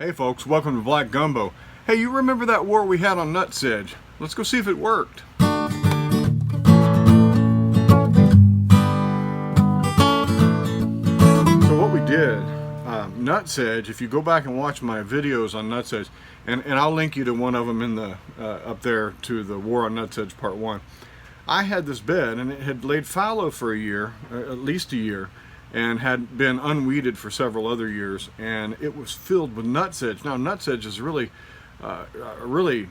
Hey folks, welcome to Black Gumbo. Hey, you remember that war we had on Nutsedge? Let's go see if it worked. So what we did, Nutsedge, if you go back and watch my videos on Nutsedge, and I'll link you to one of them in the up there to the War on Nutsedge Part 1. I had this bed and it had laid fallow for a year, at least a year, and had been unweeded for several other years, and it was filled with nutsedge. Now nutsedge is really a really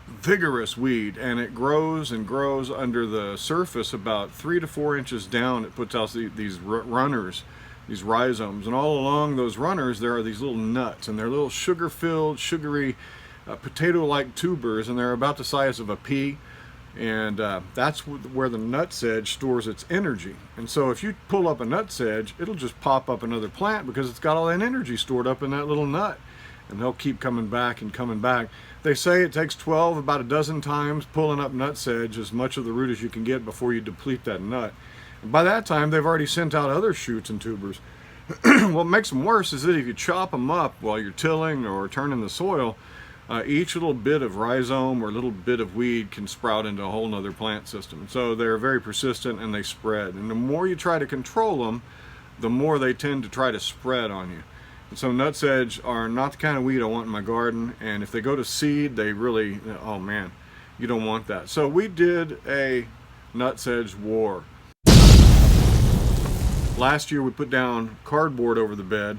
vigorous weed, and it grows and grows under the surface about 3 to 4 inches down. It puts out these runners, these rhizomes, and all along those runners there are these little nuts, and they're little sugar-filled, sugary, potato-like tubers, and they're about the size of a pea. And that's where the nutsedge stores its energy. And so if you pull up a nutsedge, it'll just pop up another plant because it's got all that energy stored up in that little nut. And they'll keep coming back and coming back. They say it takes 12, about a dozen times, pulling up nutsedge, as much of the root as you can get before you deplete that nut. And by that time, they've already sent out other shoots and tubers. What makes them worse is that if you chop them up while you're tilling or turning the soil, each little bit of rhizome or little bit of weed can sprout into a whole nother plant system. So they're very persistent and they spread. And the more you try to control them, the more they tend to try to spread on you. And so nutsedge are not the kind of weed I want in my garden. And if they go to seed, they really, oh man, you don't want that. So we did a nutsedge war. Last year we put down cardboard over the bed.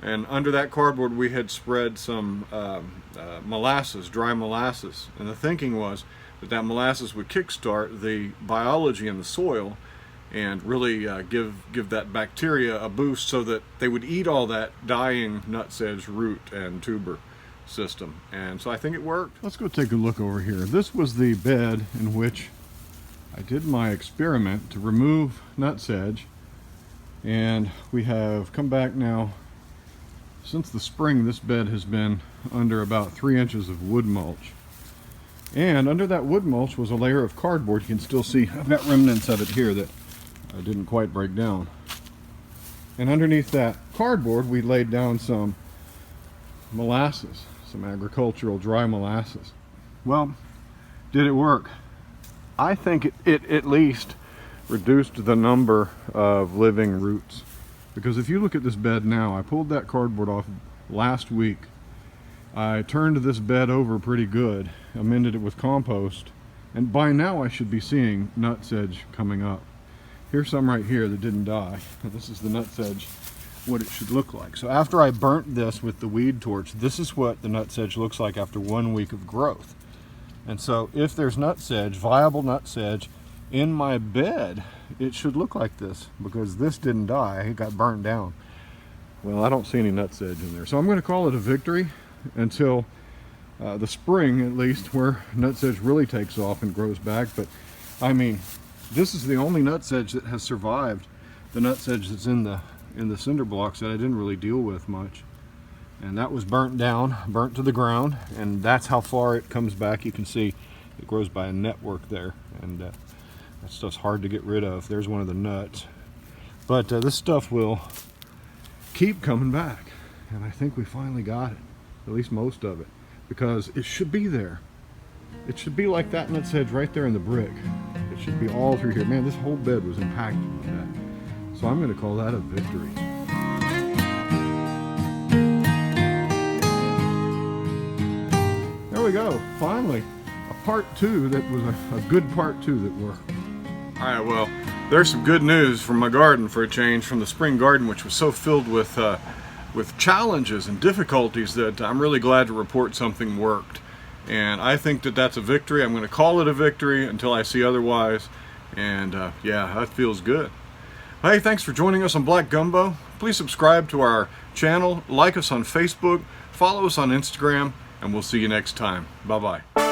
And under that cardboard we had spread some molasses, dry molasses. And the thinking was that that molasses would kickstart the biology in the soil and really give that bacteria a boost so that they would eat all that dying nutsedge root and tuber system. And so I think it worked. Let's go take a look over here. This was the bed in which I did my experiment to remove nutsedge. And we have come back now. Since the spring, this bed has been under about 3 inches of wood mulch. And under that wood mulch was a layer of cardboard. You can still see, I've got remnants of it here that didn't quite break down. And underneath that cardboard, we laid down some molasses, some agricultural dry molasses. Well, did it work? I think it at least reduced the number of living roots. Because if you look at this bed now, I pulled that cardboard off last week. I turned this bed over pretty good, amended it with compost, and by now I should be seeing nutsedge coming up. Here's some right here that didn't die. This is the nutsedge, what it should look like. So after I burnt this with the weed torch, this is what the nutsedge looks like after 1 week of growth. And so if there's nutsedge, viable nutsedge, in my bed, it should look like this, because this didn't die, it got burnt down. Well, I don't see any nutsedge in there, so I'm going to call it a victory until the spring, at least, where nutsedge really takes off and grows back. But I mean, this is the only nutsedge that has survived the nutsedge that's in the cinder blocks that I didn't really deal with much. And that was burnt down, burnt to the ground, and that's how far it comes back. You can see it grows by a network there, and that stuff's hard to get rid of. There's one of the nuts. But this stuff will keep coming back. And I think we finally got it. At least most of it. Because it should be there. It should be like that nutsedge right there in the brick. It should be all through here. Man, this whole bed was impacted with that. So I'm going to call that a victory. There we go. Finally. A part 2 that was a good part 2 that worked. Alright, well, there's some good news from my garden for a change, from the spring garden, which was so filled with challenges and difficulties that I'm really glad to report something worked. And I think that that's a victory. I'm going to call it a victory until I see otherwise. And yeah, that feels good. Hey, thanks for joining us on Black Gumbo. Please subscribe to our channel, like us on Facebook, follow us on Instagram, and we'll see you next time. Bye-bye.